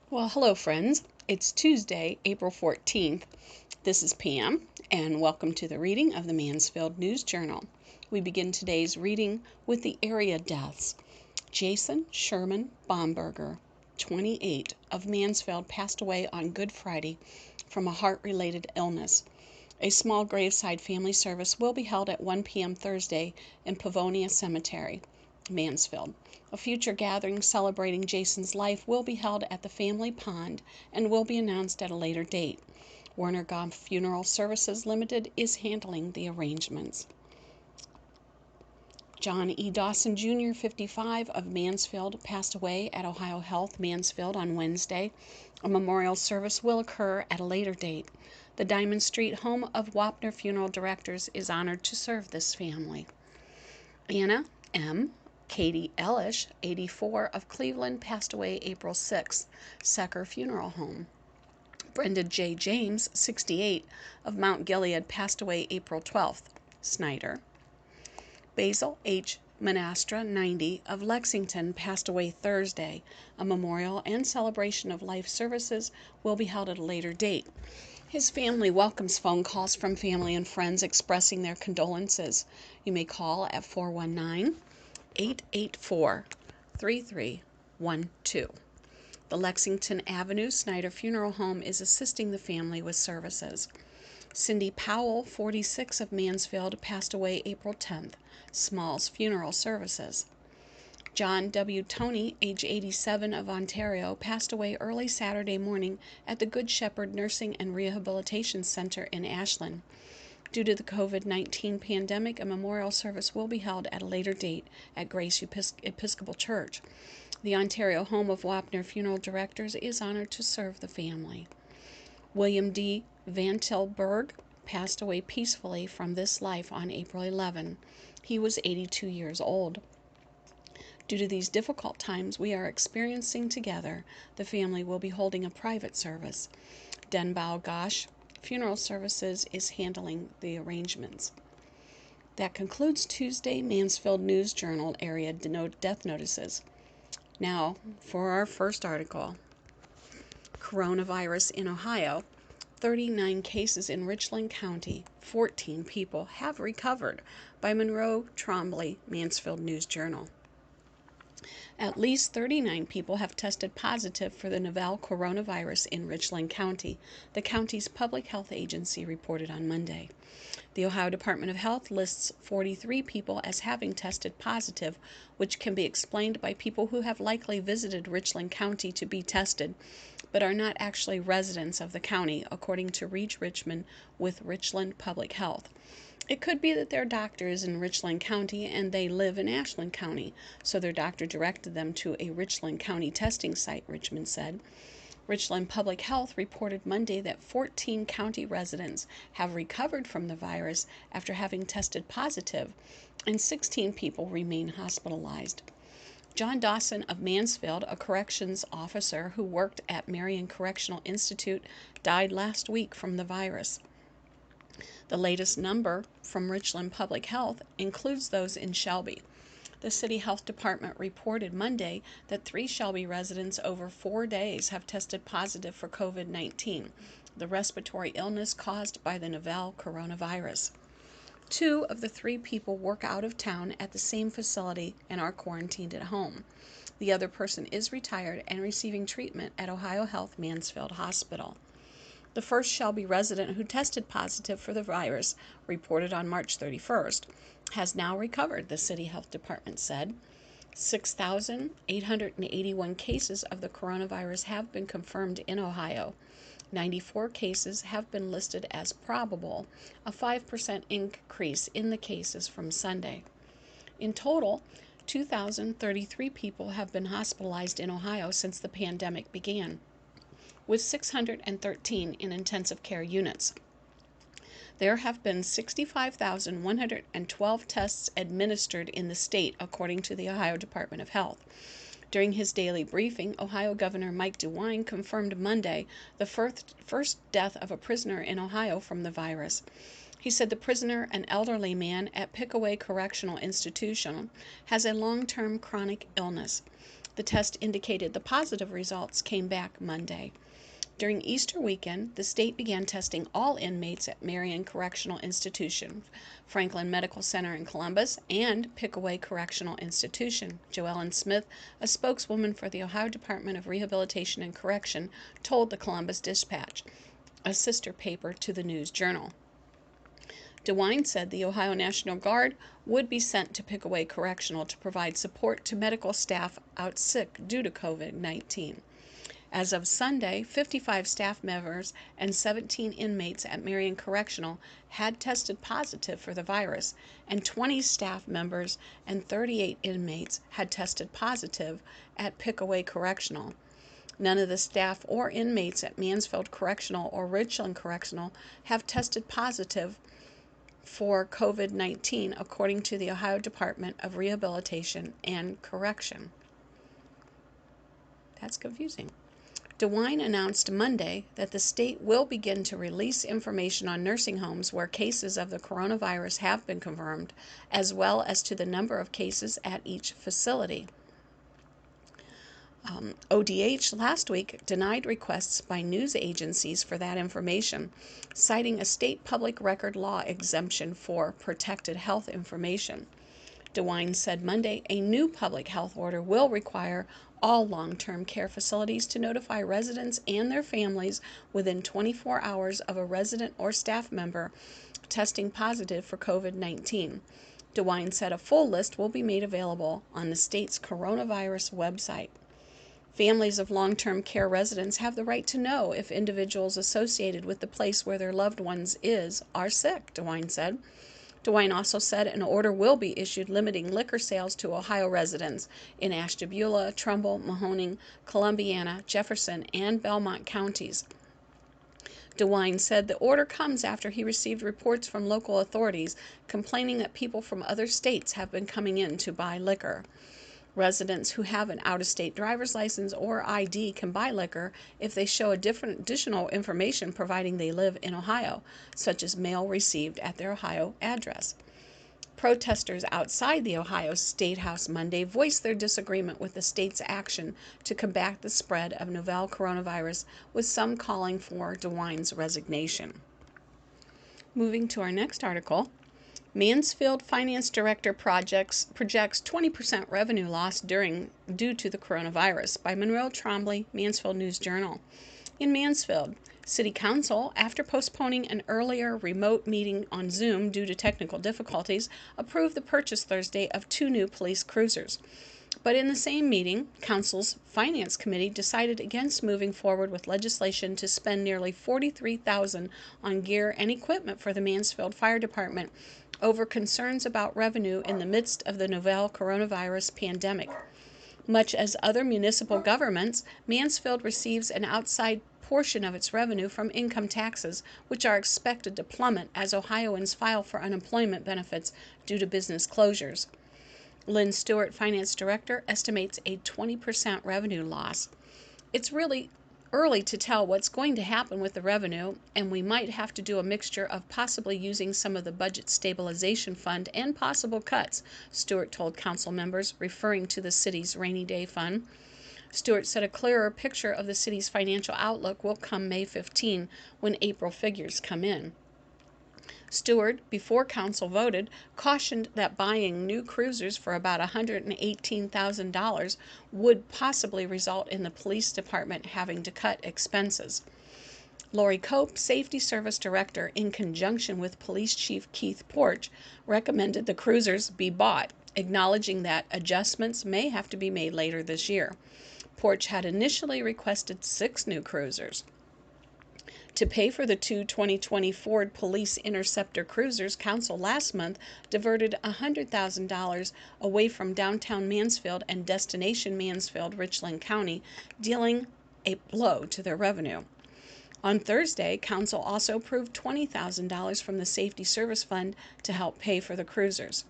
Well, hello, friends. It's Tuesday, April 14th. This is Pam, and welcome to the reading of the Mansfield News Journal. We begin today's reading with the area deaths. Jason Sherman Bomberger, 28, of Mansfield, passed away on Good Friday from a heart-related illness. A small graveside family service will be held at 1 p.m. Thursday in Pavonia Cemetery, Mansfield. A future gathering celebrating Jason's life will be held at the family pond and will be announced at a later date. Werner Goff Funeral Services Limited is handling the arrangements. John E. Dawson Jr., 55, of Mansfield, passed away at Ohio Health, Mansfield, on Wednesday. A memorial service will occur at a later date. The Diamond Street home of Wapner Funeral Directors is honored to serve this family. Anna M. Katie Ellish, 84, of Cleveland, passed away April 6th, Secker Funeral Home. Brenda J. James, 68, of Mount Gilead, passed away April 12th, Snyder. Basil H. Manastra, 90, of Lexington, passed away Thursday. A memorial and celebration of life services will be held at a later date. His family welcomes phone calls from family and friends expressing their condolences. You may call at 419-884-3312. The Lexington Avenue Snyder Funeral Home is assisting the family with services. Cindy Powell, 46, of Mansfield, passed away April 10th. Smalls Funeral Services. John W. Toney, age 87, of Ontario, passed away early Saturday morning at the Good Shepherd Nursing and Rehabilitation Center in Ashland. Due to the COVID-19 pandemic, a memorial service will be held at a later date at Grace Episcopal Church. The Ontario home of Wapner Funeral Directors is honored to serve the family. William D. Van Tilburg passed away peacefully from this life on April 11. He was 82 years old. Due to these difficult times we are experiencing together, the family will be holding a private service. Denbao Gosh Funeral Services is handling the arrangements. That concludes Tuesday Mansfield News Journal area death notices. Now for our first article. Coronavirus in Ohio. 39 cases in Richland County. 14 people have recovered, by Monroe Trombley, Mansfield News Journal. At least 39 people have tested positive for the novel coronavirus in Richland County, the county's public health agency reported on Monday. The Ohio Department of Health lists 43 people as having tested positive, which can be explained by people who have likely visited Richland County to be tested, but are not actually residents of the county, according to Reed Richmond with Richland Public Health. It could be that their doctor is in Richland County and they live in Ashland County, so their doctor directed them to a Richland County testing site, Richmond said. Richland Public Health reported Monday that 14 county residents have recovered from the virus after having tested positive, and 16 people remain hospitalized. John Dawson of Mansfield, a corrections officer who worked at Marion Correctional Institute, died last week from the virus. The latest number from Richland Public Health includes those in Shelby. The City Health Department reported Monday that 3 Shelby residents over 4 days have tested positive for COVID-19, the respiratory illness caused by the novel coronavirus. 2 of the 3 people work out of town at the same facility and are quarantined at home. The other person is retired and receiving treatment at Ohio Health Mansfield Hospital. The first Shelby resident who tested positive for the virus, reported on March 31st, has now recovered, the City Health Department said. 6,881 cases of the coronavirus have been confirmed in Ohio. 94 cases have been listed as probable, a 5% increase in the cases from Sunday. In total, 2,033 people have been hospitalized in Ohio since the pandemic began, with 613 in intensive care units. There have been 65,112 tests administered in the state, according to the Ohio Department of Health. During his daily briefing, Ohio Governor Mike DeWine confirmed Monday the first death of a prisoner in Ohio from the virus. He said the prisoner, an elderly man at Pickaway Correctional Institution, has a long-term chronic illness. The test indicated the positive results came back Monday. During Easter weekend, the state began testing all inmates at Marion Correctional Institution, Franklin Medical Center in Columbus, and Pickaway Correctional Institution. Joellen Smith, a spokeswoman for the Ohio Department of Rehabilitation and Correction, told the Columbus Dispatch, a sister paper to the News Journal. DeWine said the Ohio National Guard would be sent to Pickaway Correctional to provide support to medical staff out sick due to COVID-19. As of Sunday, 55 staff members and 17 inmates at Marion Correctional had tested positive for the virus, and 20 staff members and 38 inmates had tested positive at Pickaway Correctional. None of the staff or inmates at Mansfield Correctional or Richland Correctional have tested positive for COVID-19, according to the Ohio Department of Rehabilitation and Correction. That's confusing. DeWine announced Monday that the state will begin to release information on nursing homes where cases of the coronavirus have been confirmed, as well as to the number of cases at each facility. ODH last week denied requests by news agencies for that information, citing a state public record law exemption for protected health information. DeWine said Monday a new public health order will require all long-term care facilities to notify residents and their families within 24 hours of a resident or staff member testing positive for COVID-19. DeWine said a full list will be made available on the state's coronavirus website. Families of long-term care residents have the right to know if individuals associated with the place where their loved ones are sick, DeWine said. DeWine also said an order will be issued limiting liquor sales to Ohio residents in Ashtabula, Trumbull, Mahoning, Columbiana, Jefferson, and Belmont counties. DeWine said the order comes after he received reports from local authorities complaining that people from other states have been coming in to buy liquor. Residents who have an out-of-state driver's license or ID can buy liquor if they show additional information providing they live in Ohio, such as mail received at their Ohio address. Protesters outside the Ohio State House Monday voiced their disagreement with the state's action to combat the spread of novel coronavirus, with some calling for DeWine's resignation. Moving to our next article. Mansfield Finance Director projects 20% revenue loss due to the coronavirus, by Monroe Trombley, Mansfield News Journal. In Mansfield, City Council, after postponing an earlier remote meeting on Zoom due to technical difficulties, approved the purchase Thursday of 2 new police cruisers. But in the same meeting, Council's Finance Committee decided against moving forward with legislation to spend nearly $43,000 on gear and equipment for the Mansfield Fire Department over concerns about revenue in the midst of the novel coronavirus pandemic. Much as other municipal governments, Mansfield receives an outside portion of its revenue from income taxes, which are expected to plummet as Ohioans file for unemployment benefits due to business closures. Lynn Stewart, Finance Director, estimates a 20% revenue loss. It's really early to tell what's going to happen with the revenue, and we might have to do a mixture of possibly using some of the budget stabilization fund and possible cuts, Stewart told council members, referring to the city's rainy day fund. Stewart said a clearer picture of the city's financial outlook will come May 15, when April figures come in. Stewart, before council voted, cautioned that buying new cruisers for about $118,000 would possibly result in the police department having to cut expenses. Lori Cope, Safety Service Director, in conjunction with Police Chief Keith Porch, recommended the cruisers be bought, acknowledging that adjustments may have to be made later this year. Porch had initially requested 6 new cruisers. To pay for the 2 2020 Ford Police Interceptor cruisers, Council last month diverted $100,000 away from downtown Mansfield and destination Mansfield, Richland County, dealing a blow to their revenue. On Thursday, Council also approved $20,000 from the Safety Service Fund to help pay for the cruisers.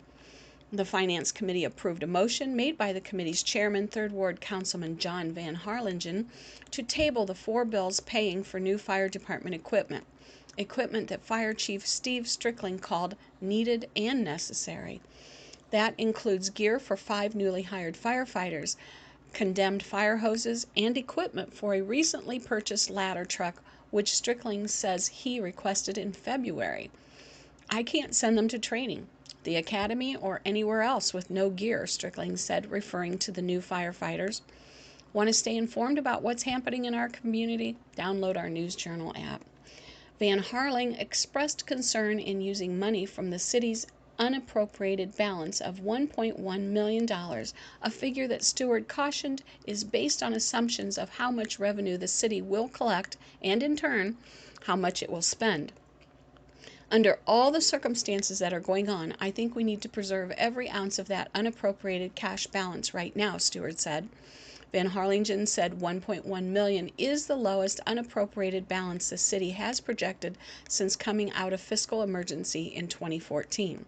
The Finance Committee approved a motion made by the committee's chairman, 3rd Ward Councilman John Van Harlingen, to table the 4 bills paying for new fire department equipment that Fire Chief Steve Strickling called needed and necessary. That includes gear for 5 newly hired firefighters, condemned fire hoses, and equipment for a recently purchased ladder truck, which Strickling says he requested in February. I can't send them to training, the academy, or anywhere else with no gear, Strickling said, referring to the new firefighters. Want to stay informed about what's happening in our community? Download our News Journal app. Van Harling expressed concern in using money from the city's unappropriated balance of $1.1 million, a figure that Stewart cautioned is based on assumptions of how much revenue the city will collect and, in turn, how much it will spend. Under all the circumstances that are going on, I think we need to preserve every ounce of that unappropriated cash balance right now, Stewart said. Van Harlingen said $1.1 million is the lowest unappropriated balance the city has projected since coming out of fiscal emergency in 2014.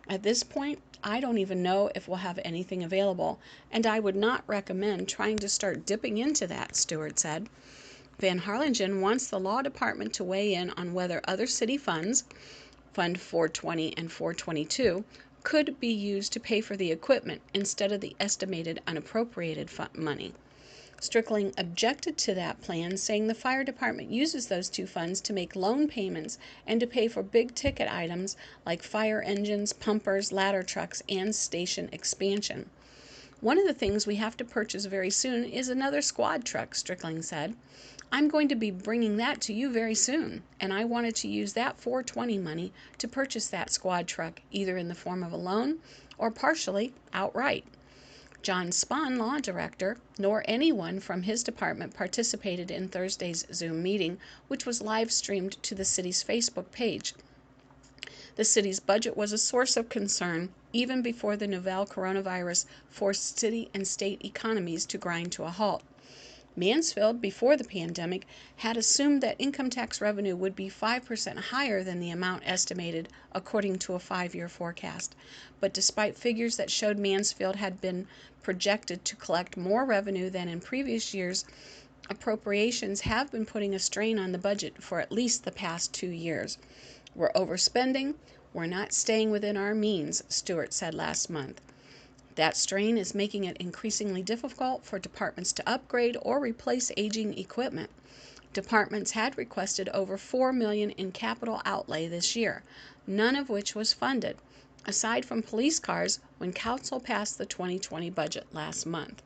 At this point, I don't even know if we'll have anything available, and I would not recommend trying to start dipping into that, Stewart said. Van Harlingen wants the law department to weigh in on whether other city funds, Fund 420 and 422, could be used to pay for the equipment instead of the estimated unappropriated money. Strickling objected to that plan, saying the fire department uses those two funds to make loan payments and to pay for big-ticket items like fire engines, pumpers, ladder trucks, and station expansion. One of the things we have to purchase very soon is another squad truck, Strickling said. I'm going to be bringing that to you very soon, and I wanted to use that 420 money to purchase that squad truck, either in the form of a loan or partially outright. John Spahn, law director, nor anyone from his department participated in Thursday's Zoom meeting, which was live streamed to the city's Facebook page. The city's budget was a source of concern even before the novel coronavirus forced city and state economies to grind to a halt. Mansfield, before the pandemic, had assumed that income tax revenue would be 5% higher than the amount estimated according to a 5-year forecast. But despite figures that showed Mansfield had been projected to collect more revenue than in previous years, appropriations have been putting a strain on the budget for at least the past 2 years. We're overspending. We're not staying within our means, Stewart said last month. That strain is making it increasingly difficult for departments to upgrade or replace aging equipment. Departments had requested over $4 million in capital outlay this year, none of which was funded, aside from police cars when Council passed the 2020 budget last month.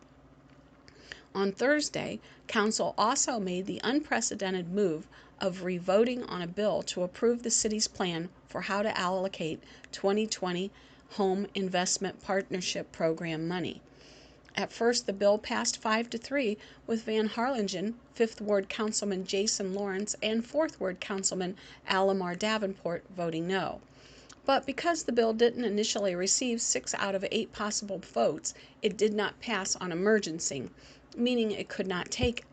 On Thursday, Council also made the unprecedented move of revoting on a bill to approve the city's plan for how to allocate 2020 Home Investment Partnership Program money. At first, the bill passed 5-3, with Van Harlingen, 5th Ward Councilman Jason Lawrence, and 4th Ward Councilman Alamar Davenport voting no. But because the bill didn't initially receive 6 out of 8 possible votes, it did not pass on emergency, meaning it could not take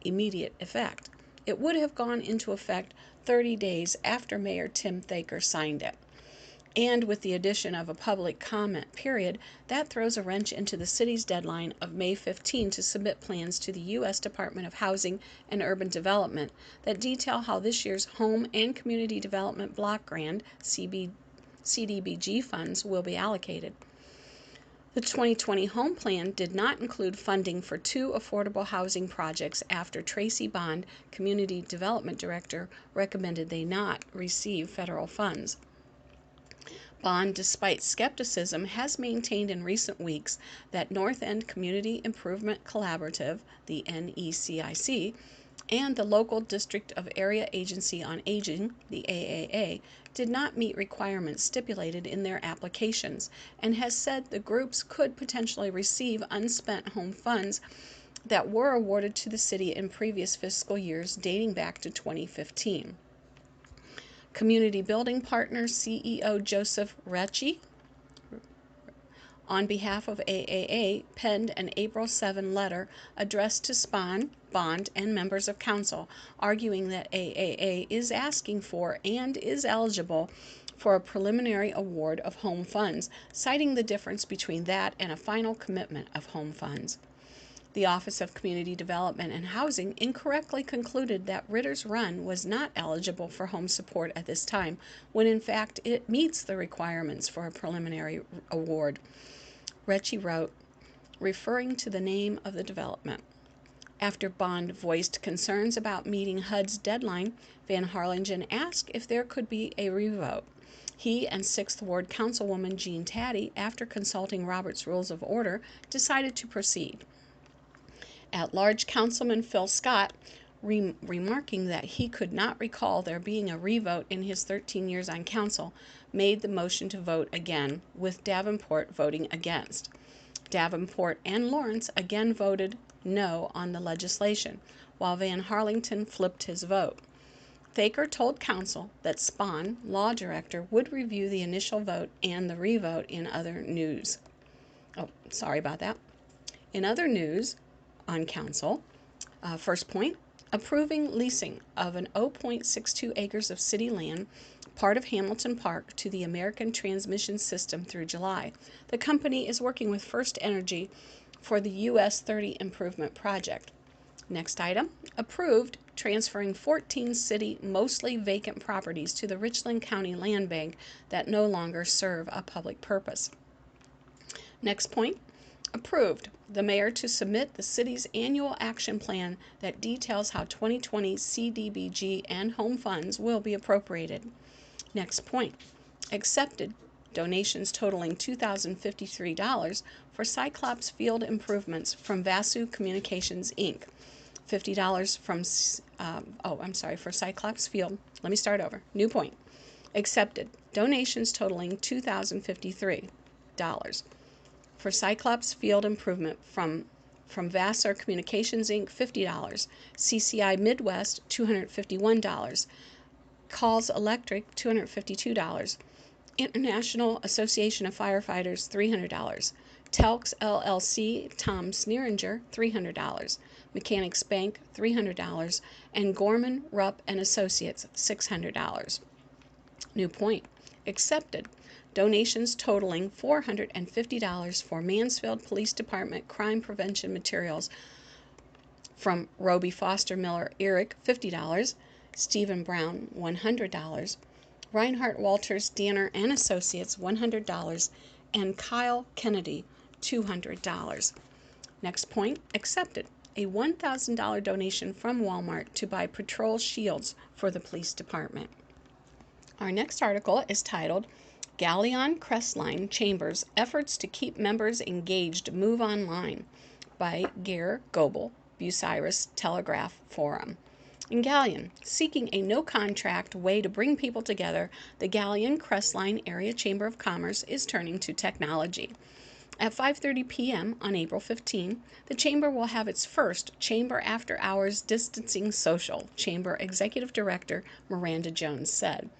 immediate effect. It would have gone into effect 30 days after Mayor Tim Thaker signed it. And with the addition of a public comment period, that throws a wrench into the city's deadline of May 15 to submit plans to the U.S. Department of Housing and Urban Development that detail how this year's Home and Community Development Block Grant CDBG funds will be allocated. The 2020 Home Plan did not include funding for 2 affordable housing projects after Tracy Bond, Community Development Director, recommended they not receive federal funds. Bond, despite skepticism, has maintained in recent weeks that North End Community Improvement Collaborative, the NECIC, and the local District of Area Agency on Aging, the AAA, did not meet requirements stipulated in their applications, and has said the groups could potentially receive unspent home funds that were awarded to the city in previous fiscal years dating back to 2015. Community Building Partners CEO Joseph Recchi, on behalf of AAA, penned an April 7 letter addressed to Spahn, Bond, and members of council, arguing that AAA is asking for and is eligible for a preliminary award of home funds, citing the difference between that and a final commitment of home funds. The Office of Community Development and Housing incorrectly concluded that Ritter's Run was not eligible for home support at this time, when in fact it meets the requirements for a preliminary award. Recchi wrote, referring to the name of the development. After Bond voiced concerns about meeting HUD's deadline, Van Harlingen asked if there could be a revote. He and 6th Ward Councilwoman Jean Taddy, after consulting Robert's Rules of Order, decided to proceed. At-large Councilman Phil Scott, remarking that he could not recall there being a revote in his 13 years on council, made the motion to vote again, with Davenport voting against. Davenport and Lawrence again voted no on the legislation, while Van Harlingen flipped his vote. Thaker told council that Spahn, law director, would review the initial vote and the revote in other news. Oh, sorry about that. In other news on council, first point, approving leasing of an 0.62 acres of city land, part of Hamilton Park, to the American Transmission System through July. The company is working with First Energy for the US 30 improvement project. Next item, approved transferring 14 city, mostly vacant properties to the Richland County Land Bank that no longer serve a public purpose. Next point, approved the mayor to submit the city's annual action plan that details how 2020 CDBG and home funds will be appropriated. Next point, accepted donations totaling $2,053 for Cyclops Field improvements from Vasu Communications, Inc. $50 from, for Cyclops Field. Let me start over. New point. Accepted donations totaling $2,053 for Cyclops Field improvement from Vassar Communications, Inc., $50, CCI Midwest, $251, Calls Electric, $252, International Association of Firefighters, $300, Telx LLC, Tom Sneeringer, $300, Mechanics Bank, $300, and Gorman, Rupp and Associates, $600. New point. Accepted donations totaling $450 for Mansfield Police Department crime prevention materials from Roby Foster Miller Eric, $50, Stephen Brown, $100, Reinhardt Walters Danner and Associates, $100, and Kyle Kennedy, $200. Next point, accepted a $1,000 donation from Walmart to buy patrol shields for the police department. Our next article is titled Galleon Crestline Chambers Efforts to Keep Members Engaged Move Online by Gare Goebel, Bucyrus Telegraph Forum. In Galleon, seeking a no-contract way to bring people together, the Galleon Crestline Area Chamber of Commerce is turning to technology. At 5:30 p.m. on April 15, the Chamber will have its first Chamber After Hours Distancing Social, Chamber Executive Director Miranda Jones said.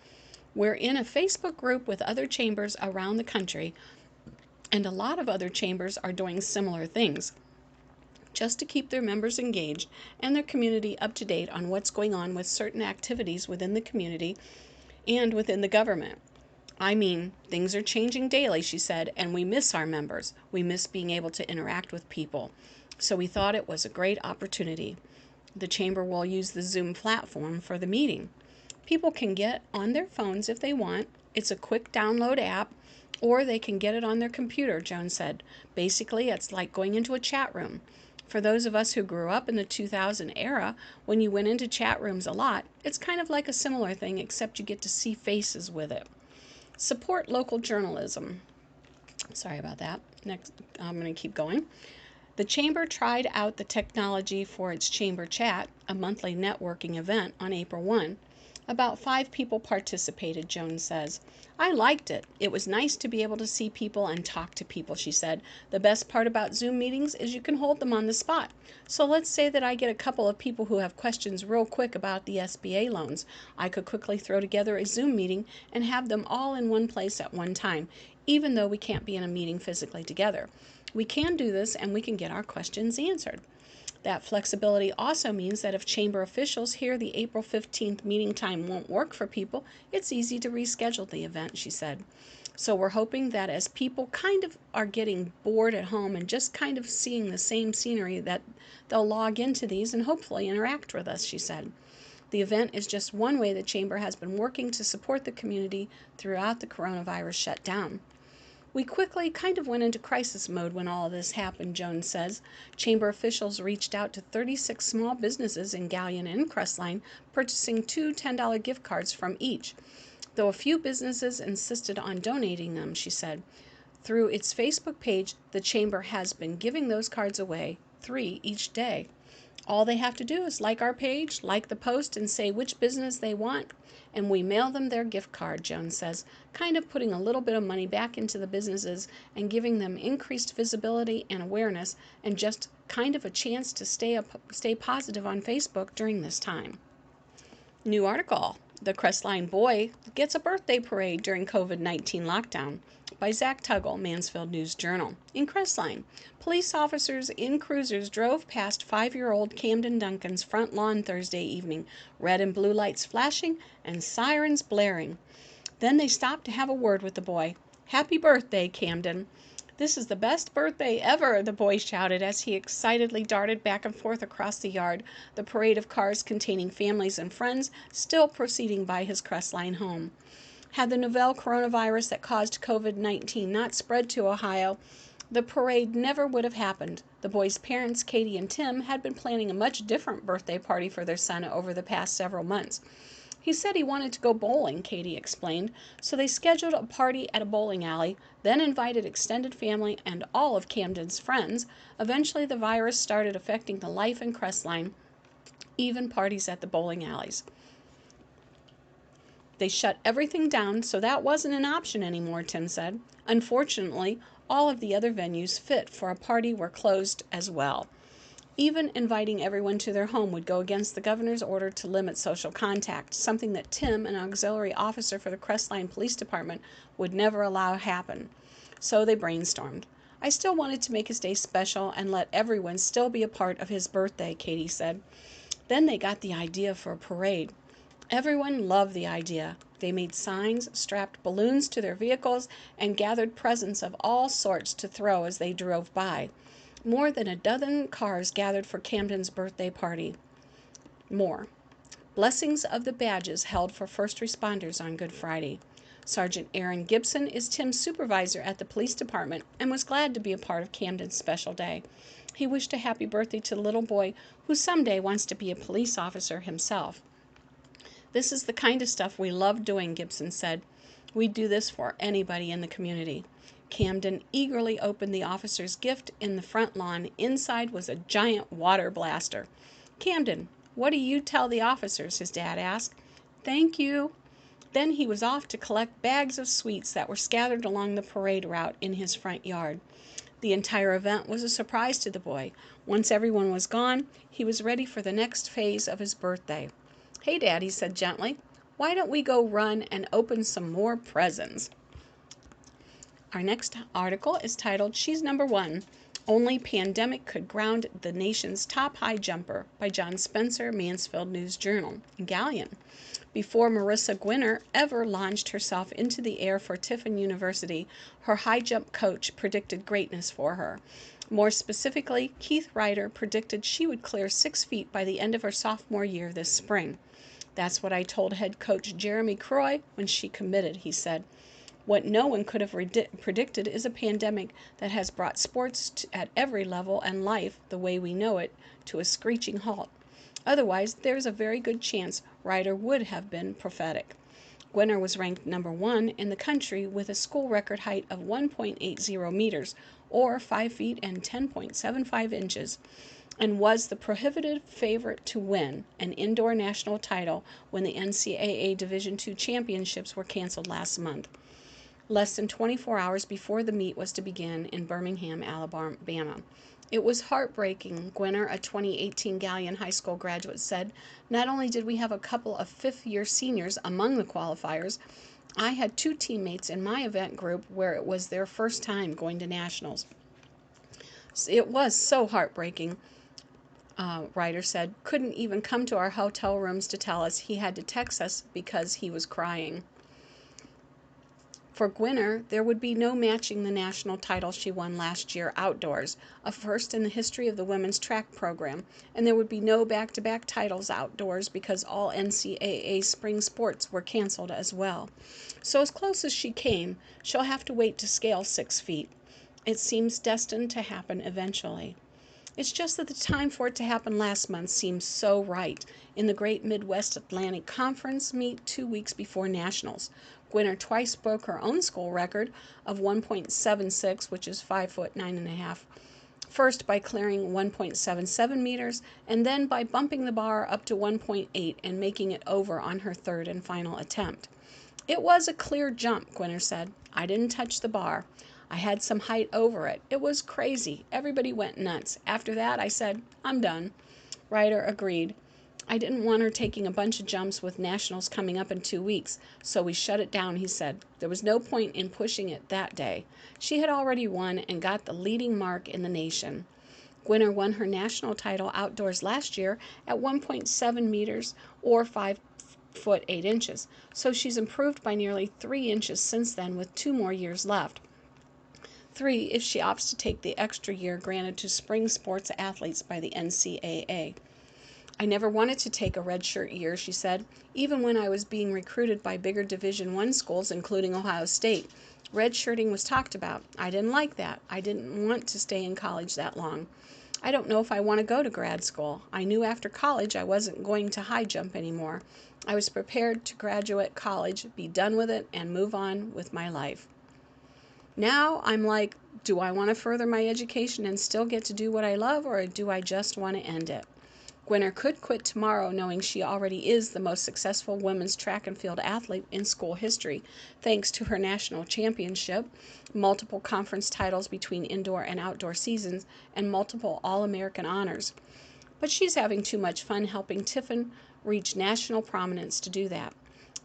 We're in a Facebook group with other chambers around the country, and a lot of other chambers are doing similar things, just to keep their members engaged and their community up to date on what's going on with certain activities within the community and within the government. I mean, things are changing daily, she said, and we miss our members. We miss being able to interact with people. So we thought it was a great opportunity. The chamber will use the Zoom platform for the meeting. People can get on their phones if they want. It's a quick download app, or they can get it on their computer, Jones said. Basically, it's like going into a chat room. For those of us who grew up in the 2000 era, when you went into chat rooms a lot, it's kind of like a similar thing, except you get to see faces with it. Support local journalism. Sorry about that. Next, I'm going to keep going. The Chamber tried out the technology for its Chamber Chat, a monthly networking event, on April 1. About 5 people participated, Jones says. I liked it. It was nice to be able to see people and talk to people, she said. The best part about Zoom meetings is you can hold them on the spot. So let's say that I get a couple of people who have questions real quick about the SBA loans. I could quickly throw together a Zoom meeting and have them all in one place at one time, even though we can't be in a meeting physically together. We can do this and we can get our questions answered. That flexibility also means that if chamber officials hear the April 15th meeting time won't work for people, it's easy to reschedule the event, she said. So we're hoping that as people kind of are getting bored at home and just kind of seeing the same scenery, that they'll log into these and hopefully interact with us, she said. The event is just one way the chamber has been working to support the community throughout the coronavirus shutdown. We quickly kind of went into crisis mode when all of this happened, Jones says. Chamber officials reached out to 36 small businesses in Galion and Crestline, purchasing two $10 gift cards from each, though a few businesses insisted on donating them, she said. Through its Facebook page, the Chamber has been giving those cards away, 3 each day. All they have to do is like our page, like the post, and say which business they want, and we mail them their gift card, Jones says, kind of putting a little bit of money back into the businesses and giving them increased visibility and awareness, and just kind of a chance to stay positive on Facebook during this time. New article: The Crestline Boy Gets a Birthday Parade During COVID-19 Lockdown, by Zach Tuggle, Mansfield News-Journal. In Crestline, police officers in cruisers drove past 5-year-old Camden Duncan's front lawn Thursday evening, red and blue lights flashing and sirens blaring. Then they stopped to have a word with the boy. "Happy birthday, Camden." "This is the best birthday ever," the boy shouted as he excitedly darted back and forth across the yard, the parade of cars containing families and friends still proceeding by his Crestline home. Had the novel coronavirus that caused COVID-19 not spread to Ohio, the parade never would have happened. The boy's parents, Katie and Tim, had been planning a much different birthday party for their son over the past several months. "He said he wanted to go bowling," Katie explained, "so they scheduled a party at a bowling alley, then invited extended family and all of Camden's friends. Eventually the virus started affecting the life in Crestline, even parties at the bowling alleys. They shut everything down, so that wasn't an option anymore," Tim said. "Unfortunately, all of the other venues fit for a party were closed as well. Even inviting everyone to their home would go against the governor's order to limit social contact, something that Tim, an auxiliary officer for the Crestline Police Department, would never allow happen. So they brainstormed. I still wanted to make his day special and let everyone still be a part of his birthday," Katie said. "Then they got the idea for a parade. Everyone loved the idea. They made signs, strapped balloons to their vehicles, and gathered presents of all sorts to throw as they drove by. More than a dozen cars gathered for Camden's birthday party. More. Blessings of the badges held for first responders on Good Friday. Sergeant Aaron Gibson is Tim's supervisor at the police department and was glad to be a part of Camden's special day. He wished a happy birthday to the little boy who someday wants to be a police officer himself. "This is the kind of stuff we love doing," Gibson said. "We'd do this for anybody in the community." Camden eagerly opened the officer's gift in the front lawn. Inside was a giant water blaster. "Camden, what do you tell the officers?" his dad asked. "Thank you." Then he was off to collect bags of sweets that were scattered along the parade route in his front yard. The entire event was a surprise to the boy. Once everyone was gone, he was ready for the next phase of his birthday. "Hey, Dad," he said gently, "why don't we go run and open some more presents?" Our next article is titled, "She's Number One. Only Pandemic Could Ground the Nation's Top High Jumper," by John Spencer, Mansfield News-Journal. Galion. Before Marissa Gwinner ever launched herself into the air for Tiffin University, her high jump coach predicted greatness for her. More specifically, Keith Ryder predicted she would clear 6 feet by the end of her sophomore year this spring. "That's what I told head coach Jeremy Croy when she committed," he said. "What no one could have predicted is a pandemic that has brought sports at every level and life, the way we know it, to a screeching halt. Otherwise, there's a very good chance Ryder would have been prophetic." Gwinner was ranked number 1 in the country with a school record height of 1.80 meters, or 5 feet and 10.75 inches, and was the prohibitive favorite to win an indoor national title when the NCAA Division II championships were canceled last month, less than 24 hours before the meet was to begin in Birmingham, Alabama. "It was heartbreaking," Gwinner, a 2018 Galion High School graduate, said. "Not only did we have a couple of fifth-year seniors among the qualifiers, I had 2 teammates in my event group where it was their first time going to nationals. It was so heartbreaking," Ryder said. "Couldn't even come to our hotel rooms to tell us. He had to text us because he was crying." For Gwinner, there would be no matching the national title she won last year outdoors, a first in the history of the women's track program, and there would be no back-to-back titles outdoors because all NCAA spring sports were canceled as well. So as close as she came, she'll have to wait to scale 6 feet. It seems destined to happen eventually. It's just that the time for it to happen last month seems so right. In the Great Midwest Atlantic Conference meet 2 weeks before Nationals, Gwinner twice broke her own school record of 1.76, which is 5 foot 9.5. First by clearing 1.77 meters, and then by bumping the bar up to 1.8 and making it over on her third and final attempt. It was a clear jump, Gwinner said. I didn't touch the bar. I had some height over it. It was crazy. Everybody went nuts. After that, I said, I'm done. Ryder agreed. I didn't want her taking a bunch of jumps with nationals coming up in 2 weeks, so we shut it down, he said. There was no point in pushing it that day. She had already won and got the leading mark in the nation. Gwinner won her national title outdoors last year at 1.7 meters or 5 foot 8 inches, so she's improved by nearly 3 inches since then with 2 more years left. 3 if she opts to take the extra year granted to spring sports athletes by the NCAA. I never wanted to take a redshirt year, she said, even when I was being recruited by bigger Division I schools, including Ohio State. Redshirting was talked about. I didn't like that. I didn't want to stay in college that long. I don't know if I want to go to grad school. I knew after college I wasn't going to high jump anymore. I was prepared to graduate college, be done with it, and move on with my life. Now I'm like, do I want to further my education and still get to do what I love, or do I just want to end it? Gwinner could quit tomorrow knowing she already is the most successful women's track and field athlete in school history, thanks to her national championship, multiple conference titles between indoor and outdoor seasons, and multiple All-American honors. But she's having too much fun helping Tiffin reach national prominence to do that.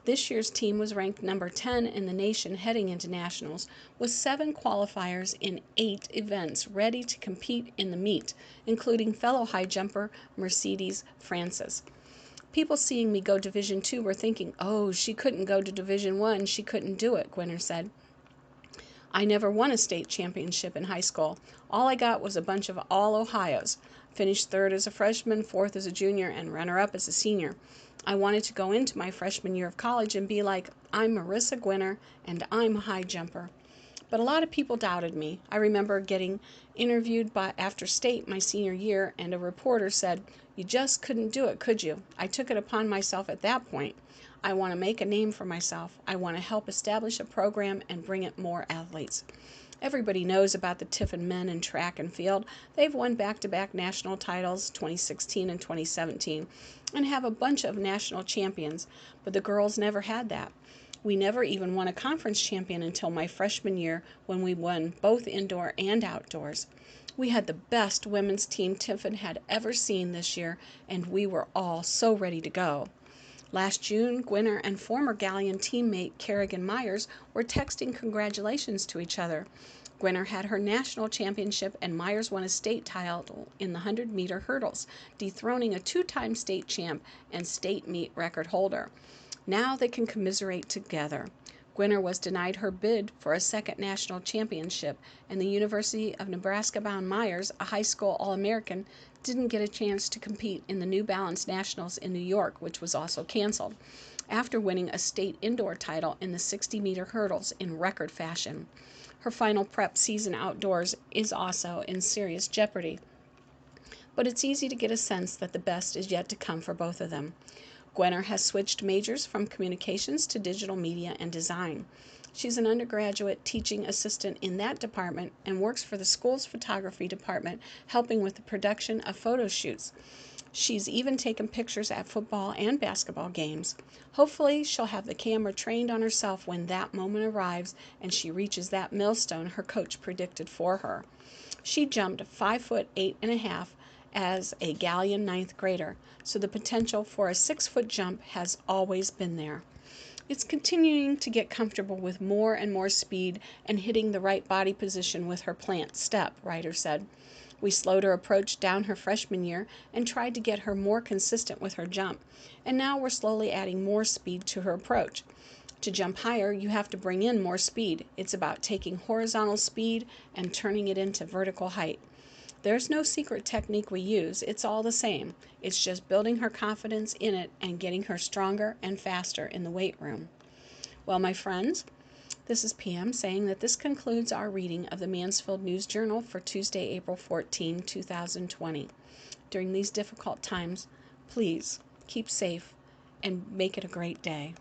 This year's team was ranked number 10 in the nation heading into nationals, with 7 qualifiers in 8 events ready to compete in the meet, including fellow high jumper Mercedes Francis. People seeing me go Division II were thinking, oh, she couldn't go to Division I, she couldn't do it, Gwinner said. I never won a state championship in high school. All I got was a bunch of All-Ohio's. Finished 3rd as a freshman, 4th as a junior, and runner-up as a senior. I wanted to go into my freshman year of college and be like, I'm Marissa Gwinner, and I'm a high jumper. But a lot of people doubted me. I remember getting interviewed after state my senior year, and a reporter said, you just couldn't do it, could you? I took it upon myself at that point. I want to make a name for myself. I want to help establish a program and bring it more athletes. Everybody knows about the Tiffin men in track and field. They've won back-to-back national titles, 2016 and 2017, and have a bunch of national champions, but the girls never had that. We never even won a conference champion until my freshman year when we won both indoor and outdoors. We had the best women's team Tiffin had ever seen this year, and we were all so ready to go. Last June, Gwinner and former Galleon teammate Kerrigan Myers were texting congratulations to each other. Gwinner had her national championship and Myers won a state title in the 100-meter hurdles, dethroning a 2-time state champ and state meet record holder. Now they can commiserate together. Gwinner was denied her bid for a second national championship, and the University of Nebraska-bound Myers, a high school All-American, didn't get a chance to compete in the New Balance Nationals in New York, which was also canceled, after winning a state indoor title in the 60-meter hurdles in record fashion. Her final prep season outdoors is also in serious jeopardy. But it's easy to get a sense that the best is yet to come for both of them. Gwinner has switched majors from communications to digital media and design. She's an undergraduate teaching assistant in that department and works for the school's photography department, helping with the production of photo shoots. She's even taken pictures at football and basketball games. Hopefully, she'll have the camera trained on herself when that moment arrives and she reaches that milestone her coach predicted for her. She jumped 5 foot 8.5 as a Galleon 9th grader, so the potential for a 6-foot jump has always been there. It's continuing to get comfortable with more and more speed and hitting the right body position with her plant step, Ryder said. We slowed her approach down her freshman year and tried to get her more consistent with her jump, and now we're slowly adding more speed to her approach. To jump higher, you have to bring in more speed. It's about taking horizontal speed and turning it into vertical height. There's no secret technique we use. It's all the same. It's just building her confidence in it and getting her stronger and faster in the weight room. Well, my friends, this is PM saying that this concludes our reading of the Mansfield News Journal for Tuesday, April 14, 2020. During these difficult times, please keep safe and make it a great day.